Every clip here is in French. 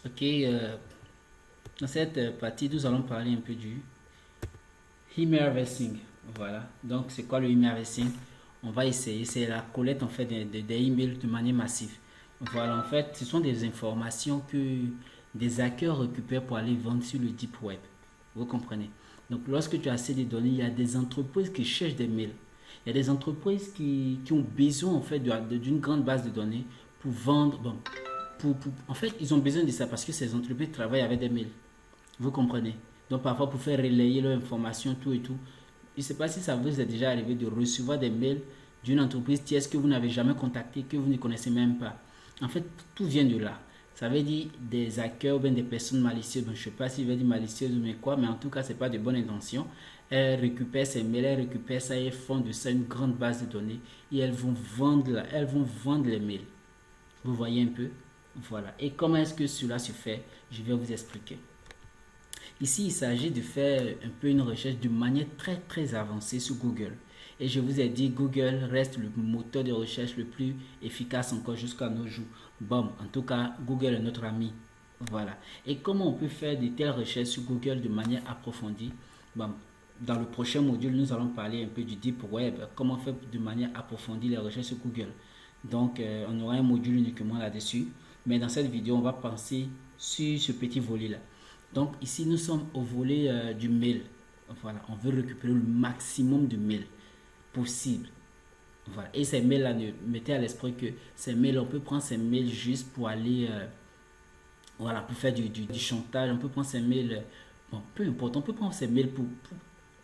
Ok, dans cette partie, nous allons parler un peu du email harvesting. Voilà, donc c'est quoi le email harvesting? On va essayer, c'est la collecte en fait des emails de manière massive. Voilà, en fait, ce sont des informations que des hackers récupèrent pour aller vendre sur le deep web. Vous comprenez? Donc, lorsque tu as assez de données, il y a des entreprises qui cherchent des mails. Il y a des entreprises qui ont besoin en fait d'une grande base de données pour vendre. Bon, en fait, ils ont besoin de ça parce que ces entreprises travaillent avec des mails. Vous comprenez? Donc parfois pour faire relayer leur information, tout et tout. Je ne sais pas si ça vous est déjà arrivé de recevoir des mails d'une entreprise tierce que vous n'avez jamais contacté, que vous ne connaissez même pas. En fait, tout vient de là. Ça veut dire des hackers ou bien des personnes malicieuses. Je ne sais pas si je vais dire malicieuses ou mais quoi, mais en tout cas, ce n'est pas de bonne intention. Elles récupèrent ces mails, elles récupèrent ça et font de ça une grande base de données. Et elles vont vendre les mails. Vous voyez un peu? Voilà. Et comment est-ce que cela se fait? Je vais vous expliquer. Ici, il s'agit de faire un peu une recherche de manière très très avancée sur Google. Et je vous ai dit, Google reste le moteur de recherche le plus efficace encore jusqu'à nos jours. Bon, en tout cas, Google est notre ami. Voilà. Et comment on peut faire de telles recherches sur Google de manière approfondie? Bon, dans le prochain module, nous allons parler un peu du Deep Web, comment faire de manière approfondie les recherches sur Google. Donc, on aura un module uniquement là-dessus. Mais dans cette vidéo, on va penser sur ce petit volet-là. Donc ici, nous sommes au volet du mail. Voilà, on veut récupérer le maximum de mails possible. Voilà. Et ces mails-là, mettez à l'esprit que ces mails, on peut prendre ces mails juste pour aller, voilà, pour faire du chantage. On peut prendre ces mails, bon, peu importe, on peut prendre ces mails pour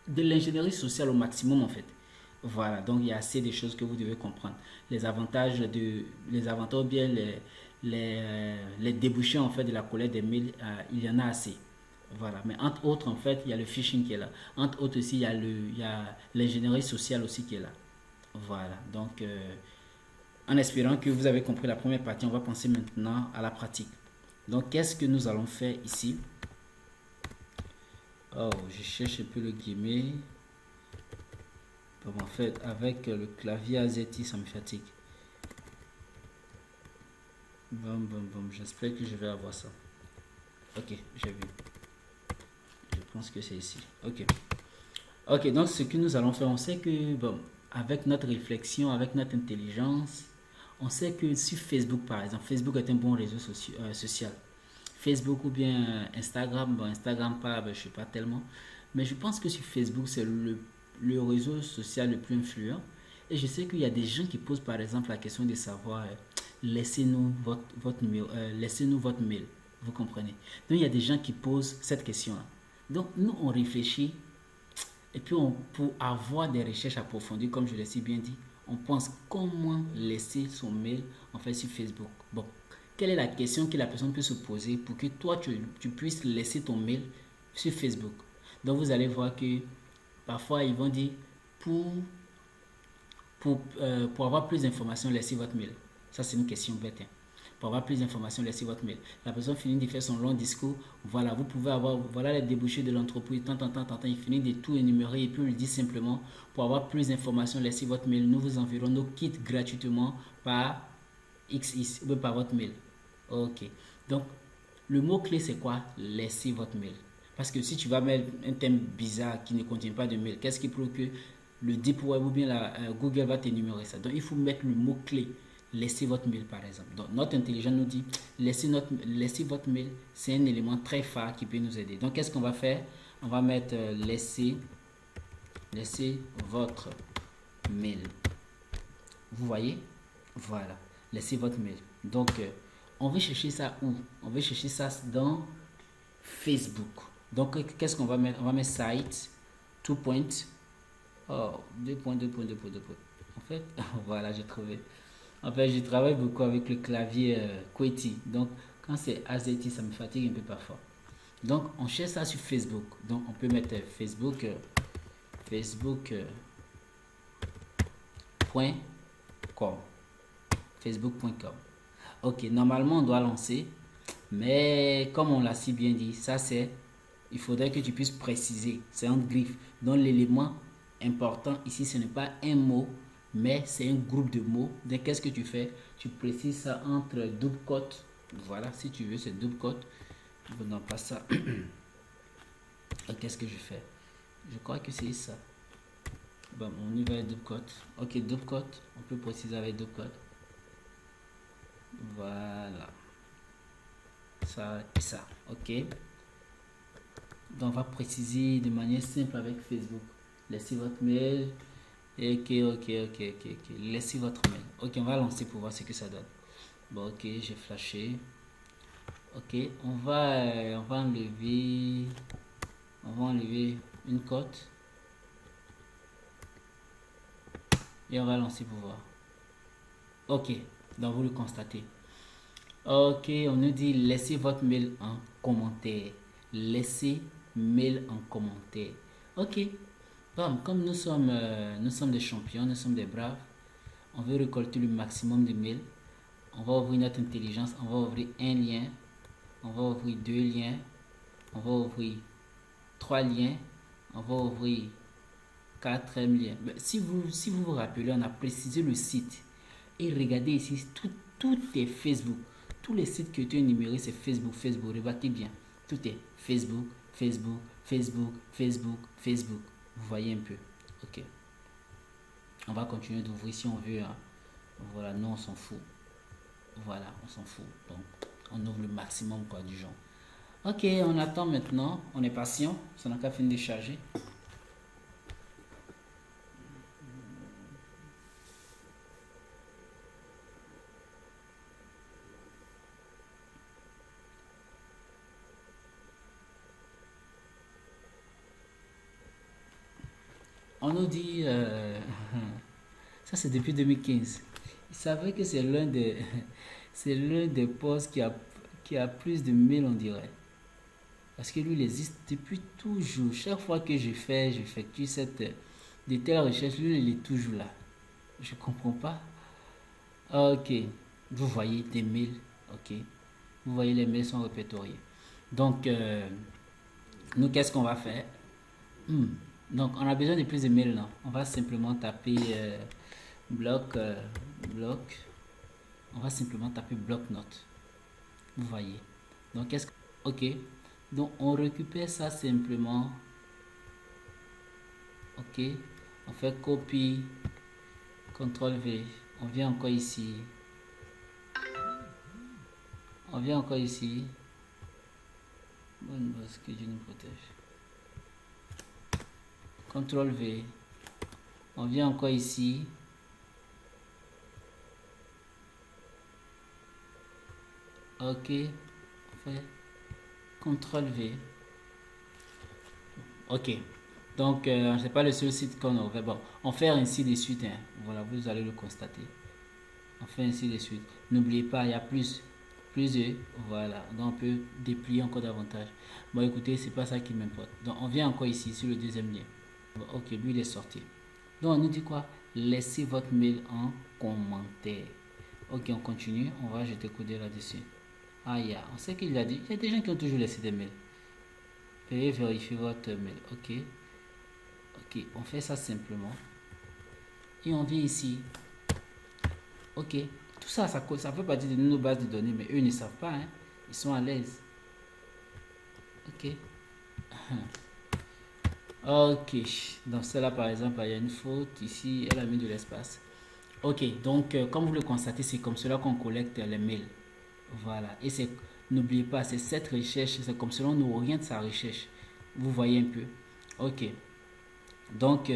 de l'ingénierie sociale au maximum en fait. Voilà, donc il y a assez de choses que vous devez comprendre. Les avantages ou bien les débouchés en fait de la collecte des mails, il y en a assez. Voilà, mais entre autres en fait, il y a le phishing qui est là. Entre autres aussi, il y a l'ingénierie sociale aussi qui est là. Voilà, donc en espérant que vous avez compris la première partie, on va penser maintenant à la pratique. Donc qu'est-ce que nous allons faire ici? Oh, je cherche un peu le guillemet. Bon, en fait, avec le clavier AZT, ça me fatigue. Bon, bon, bon, j'espère que je vais avoir ça. Ok, j'ai vu. Je pense que c'est ici. Ok. Ok, donc ce que nous allons faire, on sait que, bon, avec notre réflexion, avec notre intelligence, on sait que sur Facebook, par exemple, Facebook est un bon réseau social. Facebook ou bien Instagram, bon, Instagram pas, ben, je sais pas tellement, mais je pense que sur Facebook, c'est le réseau social le plus influent. Et je sais qu'il y a des gens qui posent par exemple la question de savoir, laissez-nous laissez-nous votre mail. Vous comprenez? Donc il y a des gens qui posent cette question-là. Donc nous, on réfléchit et puis pour avoir des recherches approfondies, comme je l'ai si bien dit, on pense comment laisser son mail en fait sur Facebook. Bon, quelle est la question que la personne peut se poser pour que toi tu puisses laisser ton mail sur Facebook? Donc vous allez voir que parfois ils vont dire pour, pour avoir plus d'informations, laissez votre mail. Ça c'est une question bête, hein. Pour avoir plus d'informations, laissez votre mail. La personne finit de faire son long discours. Voilà, vous pouvez avoir, voilà les débouchés de l'entreprise. Tant. Il finit de tout énumérer et puis on lui dit simplement, pour avoir plus d'informations, laissez votre mail. Nous vous enverrons nos kits gratuitement par XX ou par votre mail. Ok. Donc, le mot-clé, c'est quoi? Laissez votre mail. Parce que si tu vas mettre un thème bizarre qui ne contient pas de mail, qu'est-ce qui prouve que le Deep Web ou bien Google va t'énumérer ça? Donc, il faut mettre le mot-clé. Laissez votre mail, par exemple. Donc, notre intelligence nous dit, laissez votre mail. C'est un élément très phare qui peut nous aider. Donc, qu'est-ce qu'on va faire? On va mettre laissez votre mail. Vous voyez? Voilà. Laissez votre mail. Donc, on veut chercher ça où? On veut chercher ça dans Facebook. Donc, qu'est-ce qu'on va mettre? On va mettre site, 2 points. Oh, 2 points. En fait, voilà, j'ai trouvé. En fait, je travaille beaucoup avec le clavier QWERTY. Donc, quand c'est AZT, ça me fatigue un peu parfois. Donc, on cherche ça sur Facebook. Donc, on peut mettre facebook.com. Facebook.com. Ok, normalement, on doit lancer. Mais comme on l'a si bien dit, ça c'est, il faudrait que tu puisses préciser. C'est un griffe. Donc l'élément important ici, ce n'est pas un mot, mais c'est un groupe de mots. Donc qu'est-ce que tu fais? Tu précises ça entre double cote Voilà, si tu veux, c'est double quote. Non, pas ça. Qu'est-ce que je fais? Je crois que c'est ça. Bon, on y va avec double quote. Ok, double quote. On peut préciser avec double quote. Voilà. Ça et ça. Ok. Donc, on va préciser de manière simple avec Facebook. Laissez votre mail. Ok. Laissez votre mail. Ok, on va lancer pour voir ce que ça donne. Bon, ok, j'ai flashé. Ok, on va enlever une cote et on va lancer pour voir. Ok, donc vous le constatez. Ok, on nous dit laissez votre mail en commentaire. Laissez mail en commentaire. Ok, bon, comme nous sommes des champions, nous sommes des braves, on veut récolter le maximum de mails. On va ouvrir notre intelligence, on va ouvrir un lien, on va ouvrir deux liens, on va ouvrir trois liens, on va ouvrir quatrième lien. Si vous vous rappelez, on a précisé le site. Et regardez ici, tout est Facebook. Tous les sites qui ont été énumérés, c'est Facebook. Rebattez bien. Tout est Facebook. Vous voyez un peu. Ok. On va continuer d'ouvrir si on veut. Hein. Voilà, nous on s'en fout. Voilà, on s'en fout. Donc, on ouvre le maximum quoi du genre. Ok, on attend maintenant. On est patient. Ça n'a qu'à finir de charger. On nous dit, ça c'est depuis 2015. Il savait que c'est l'un des, c'est l'un des postes qui a plus de mails, on dirait. Parce que lui, il existe depuis toujours. Chaque fois que j'effectue de telles recherches, lui, il est toujours là. Je comprends pas. Ok. Vous voyez des mails. Ok. Vous voyez, les mails sont répertoriés. Donc, nous, qu'est-ce qu'on va faire? Hmm. Donc, on a besoin de plus de mails là. On va simplement taper bloc, bloc. On va simplement taper bloc-notes. Vous voyez. Donc, qu'est-ce que. Ok. Donc, on récupère ça simplement. Ok. On fait copie. CTRL V. On vient encore ici. On vient encore ici. Bonne base, que Dieu nous protège. CTRL V. On vient encore ici. Ok. On fait CTRL V. Ok. Donc, c'est pas le seul site qu'on a ouvert. Bon, on fait ainsi de suite. Hein. Voilà, vous allez le constater. On fait ainsi de suite. N'oubliez pas, il y a plus. Plus de. Voilà. Donc, on peut déplier encore davantage. Bon, écoutez, c'est pas ça qui m'importe. Donc, on vient encore ici, sur le deuxième lien. Bon, ok, lui, il est sorti. Donc, on nous dit quoi? Laissez votre mail en commentaire. Ok, on continue. On va jeter coder là-dessus. Ah, on sait qu'il a dit. Il y a des gens qui ont toujours laissé des mails. Veuillez vérifier votre mail. Ok. Ok, on fait ça simplement. Et on vient ici. Ok. Tout ça, ça fait partie de nos bases de données, mais eux ne savent pas. Hein. Ils sont à l'aise. Ok. Ok. Dans celle-là, par exemple, il y a une faute. Ici, elle a mis de l'espace. Ok. Donc, comme vous le constatez, c'est comme cela qu'on collecte les mails. Voilà. Et c'est, n'oubliez pas, c'est cette recherche. C'est comme cela on nous oriente sa recherche. Vous voyez un peu. Ok. Donc,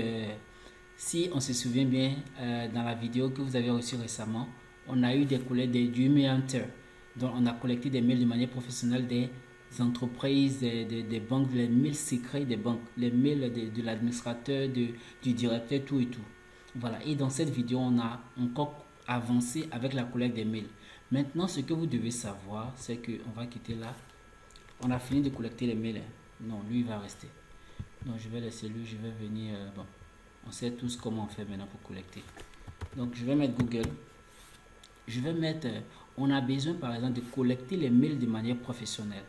si on se souvient bien, dans la vidéo que vous avez reçue récemment, on a eu des collègues du Email Hunter. Donc, on a collecté des mails de manière professionnelle des entreprises, des banques, les mails secrets des banques, les mails de l'administrateur, du directeur, tout et tout. Voilà. Et dans cette vidéo, on a encore avancé avec la collecte des mails. Maintenant, ce que vous devez savoir, c'est qu'on va quitter là. On a fini de collecter les mails. Non, lui, il va rester. Donc, je vais laisser lui, je vais venir. Bon, on sait tous comment on fait maintenant pour collecter. Donc, je vais mettre Google. Je vais mettre. On a besoin, par exemple, de collecter les mails de manière professionnelle.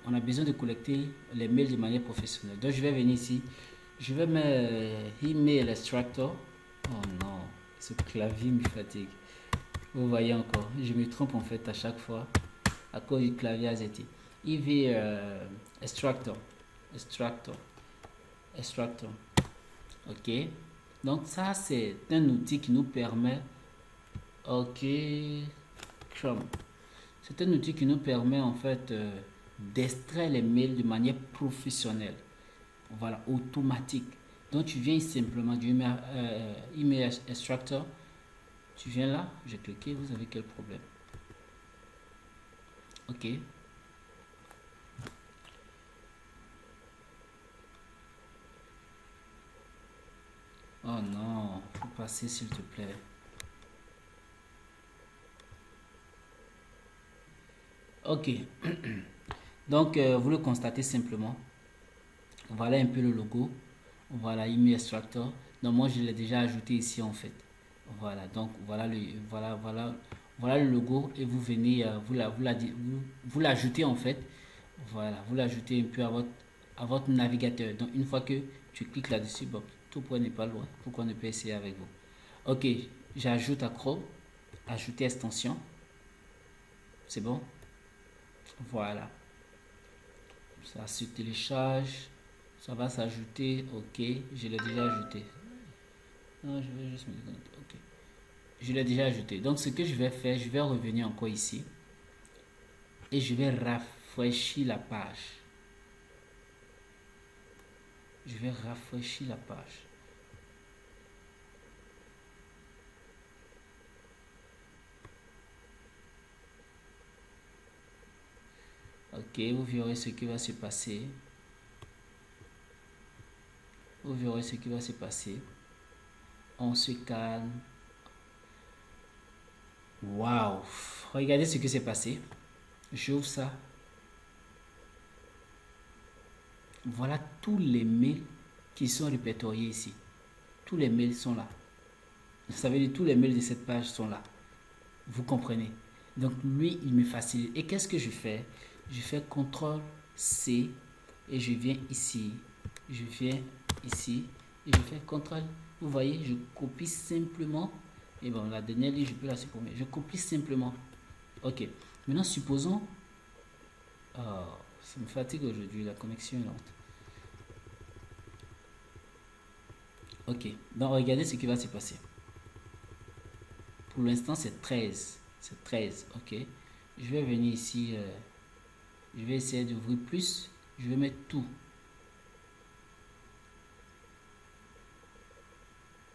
On a besoin de collecter les mails de manière professionnelle. Donc, je vais venir ici. Je vais mettre Email Extractor. Oh non, ce clavier me fatigue. Vous voyez encore, je me trompe en fait à chaque fois à cause du clavier AZT. IV extractor, extractor, extractor. Ok. Donc ça c'est un outil qui nous permet. Ok. Chrome. C'est un outil qui nous permet en fait d'extraire les mails de manière professionnelle. Voilà, automatique. Donc tu viens simplement du email extractor. Tu viens là, j'ai cliqué, vous avez quel problème? Ok. Oh non, faut passer s'il te plaît. Ok. Donc vous le constatez simplement. Voilà un peu le logo. Voilà, email extractor. Donc moi je l'ai déjà ajouté ici en fait. Voilà, donc voilà le logo et vous venez vous l'ajoutez en fait. Voilà, vous l'ajoutez un peu à votre navigateur. Donc une fois que tu cliques là-dessus, bon, tout point n'est pas loin. Pourquoi ne pas essayer avec vous? Ok, j'ajoute à Chrome, ajouter extension. C'est bon? Voilà. Ça se télécharge. Ça va s'ajouter. Ok, je l'ai déjà ajouté. Non, je vais juste me déconnecter. Ok. Je l'ai déjà ajouté. Donc ce que je vais faire, je vais revenir encore ici. Et je vais rafraîchir la page. Je vais rafraîchir la page. Ok, vous verrez ce qui va se passer. Vous verrez ce qui va se passer. On se calme. Waouh! Regardez ce qui s'est passé. J'ouvre ça. Voilà tous les mails qui sont répertoriés ici. Tous les mails sont là. Ça veut dire tous les mails de cette page sont là. Vous comprenez? Donc lui, il me facilite. Et qu'est-ce que je fais? Je fais CTRL C et je viens ici. Je viens ici et je fais CTRL. Vous voyez, je copie simplement. Et bon, la dernière ligne, je peux la supprimer. Je copie simplement. Ok. Maintenant, supposons... Oh, ça me fatigue aujourd'hui, la connexion est lente. Ok. Donc, regardez ce qui va se passer. Pour l'instant, c'est 13. C'est 13. Ok. Je vais venir ici. Je vais essayer d'ouvrir plus. Je vais mettre tout.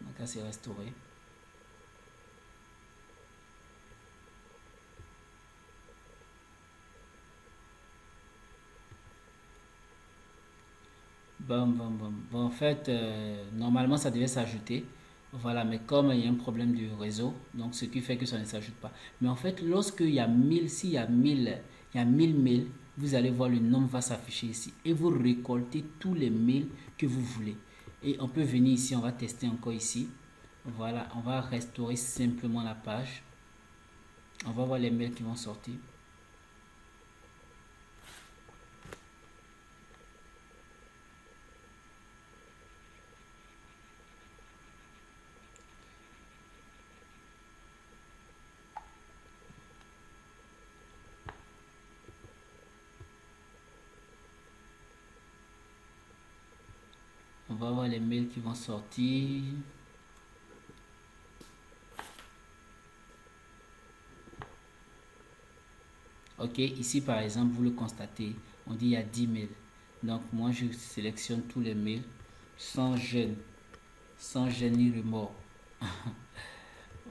Donc là, c'est restauré. Bon, en fait, normalement, ça devait s'ajouter. Voilà, mais comme il y a un problème du réseau, donc ce qui fait que ça ne s'ajoute pas. Mais en fait, lorsqu'il y a 1000, s'il y a 1000, il y a 1000 mails, vous allez voir le nombre va s'afficher ici. Et vous récoltez tous les mails que vous voulez. Et on peut venir ici, on va tester encore ici. Voilà, on va restaurer simplement la page. On va voir les mails qui vont sortir. On va voir les mails qui vont sortir. Ok, ici par exemple, vous le constatez, on dit il y a 10 mails. Donc moi je sélectionne tous les mails sans gêne ni remords.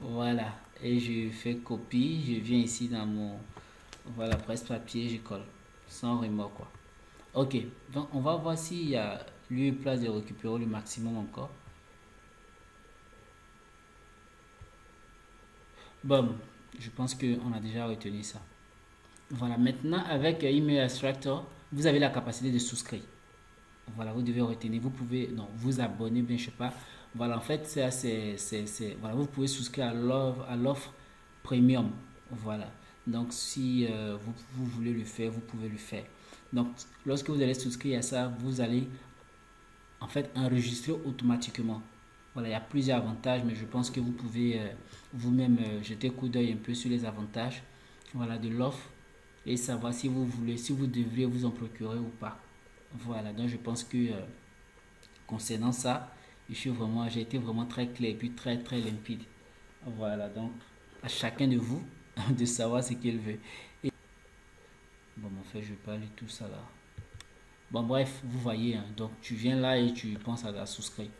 Voilà, et je fais copie, je viens ici dans mon voilà presse-papier, je colle sans remords quoi. Ok, donc on va voir s'il y a lieu et place de récupérer le maximum encore. Bon, je pense qu'on a déjà retenu ça. Voilà, maintenant avec Email Extractor, vous avez la capacité de souscrire. Voilà, vous devez retenir, vous pouvez, non, vous abonner, bien, je sais pas. Voilà, en fait, voilà, vous pouvez souscrire à l'offre premium. Voilà. Donc, si vous voulez le faire, vous pouvez le faire. Donc, lorsque vous allez souscrire à ça, vous allez, en fait, enregistrer automatiquement. Voilà, il y a plusieurs avantages, mais je pense que vous pouvez vous-même jeter un coup d'œil un peu sur les avantages, voilà, de l'offre et savoir si vous voulez, si vous devriez vous en procurer ou pas. Voilà, donc je pense que concernant ça, j'ai été vraiment très clair et puis très très limpide. Voilà, donc à chacun de vous de savoir ce qu'il veut. Et bon, en fait, je vais pas lire tout ça là. Bon, bref, vous voyez, hein, donc tu viens là et tu penses à la souscrire.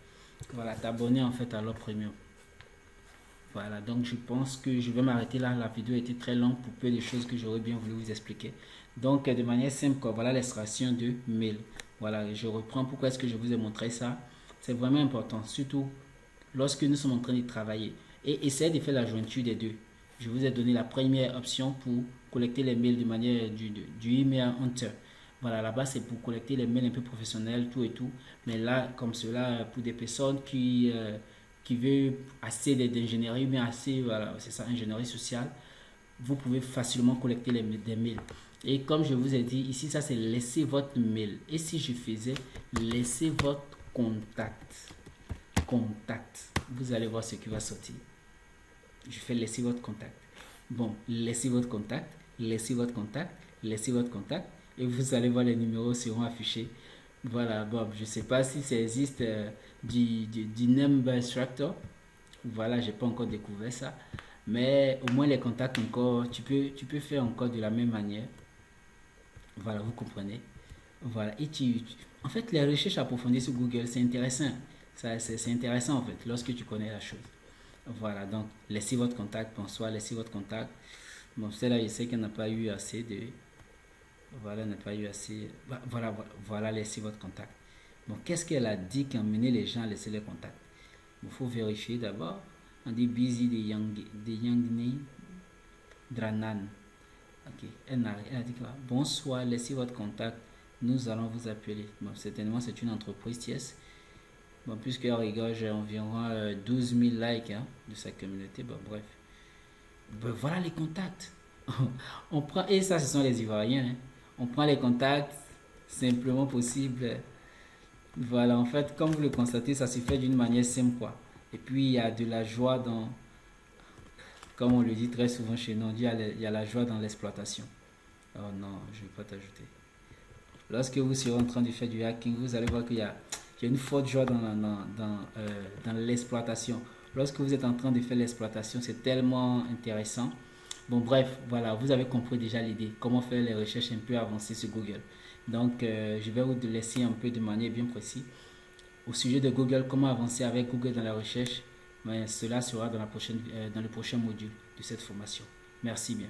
Voilà, t'abonner en fait à l'offre premium. Voilà, donc je pense que je vais m'arrêter là. La vidéo était très longue pour peu de choses que j'aurais bien voulu vous expliquer. Donc, de manière simple, quoi, voilà l'extraction de mail. Voilà, je reprends pourquoi est-ce que je vous ai montré ça. C'est vraiment important, surtout lorsque nous sommes en train de travailler. Et essayez de faire la jointure des deux. Je vous ai donné la première option pour collecter les mails de manière du email hunter. Voilà, là-bas, c'est pour collecter les mails un peu professionnels, tout et tout. Mais là, comme cela, pour des personnes qui veulent assez d'ingénierie, mais assez, voilà, c'est ça, ingénierie sociale, vous pouvez facilement collecter des mails. Et comme je vous ai dit, ici, ça, c'est laisser votre mail. Et si je faisais laisser votre contact, vous allez voir ce qui va sortir. Je fais laisser votre contact. Bon, laissez votre contact, laissez votre contact, laissez votre contact, et vous allez voir les numéros seront affichés. Voilà, Bob, je ne sais pas si ça existe du number extractor. Voilà, j'ai pas encore découvert ça. Mais au moins les contacts encore, tu peux faire encore de la même manière. Voilà, vous comprenez. Voilà, et en fait, les recherches approfondies sur Google, c'est intéressant. C'est intéressant en fait, lorsque tu connais la chose. Voilà, donc laissez votre contact, bonsoir, laissez votre contact. Bon, celle-là, je sais qu'elle n'a pas eu assez de. Voilà, n'a pas eu assez. Voilà, laissez votre contact. Bon, qu'est-ce qu'elle a dit qui a mené les gens à laisser les contacts? Il faut vérifier d'abord. On dit busy de Yangney Dranan. Ok, elle a dit quoi? Bonsoir, laissez votre contact. Nous allons vous appeler. Bon, certainement, c'est une entreprise TS. Bon, puisqu'elle regorge environ 12 000 likes hein, de sa communauté. Bon, bref. Ben, voilà les contacts. On prend, et ça, ce sont les Ivoiriens. Hein. On prend les contacts simplement possible. Voilà, en fait, comme vous le constatez, ça se fait d'une manière simple, quoi. Et puis, il y a de la joie dans, comme on le dit très souvent chez nous, il y a la joie dans l'exploitation. Oh non, je ne vais pas t'ajouter. Lorsque vous serez en train de faire du hacking, vous allez voir qu'il y a une forte joie dans l'exploitation. Lorsque vous êtes en train de faire l'exploitation, c'est tellement intéressant. Bon, bref, voilà, vous avez compris déjà l'idée, comment faire les recherches un peu avancées sur Google. Donc, je vais vous laisser un peu de manière bien précise au sujet de Google, comment avancer avec Google dans la recherche. Mais cela sera dans le prochain module de cette formation. Merci bien.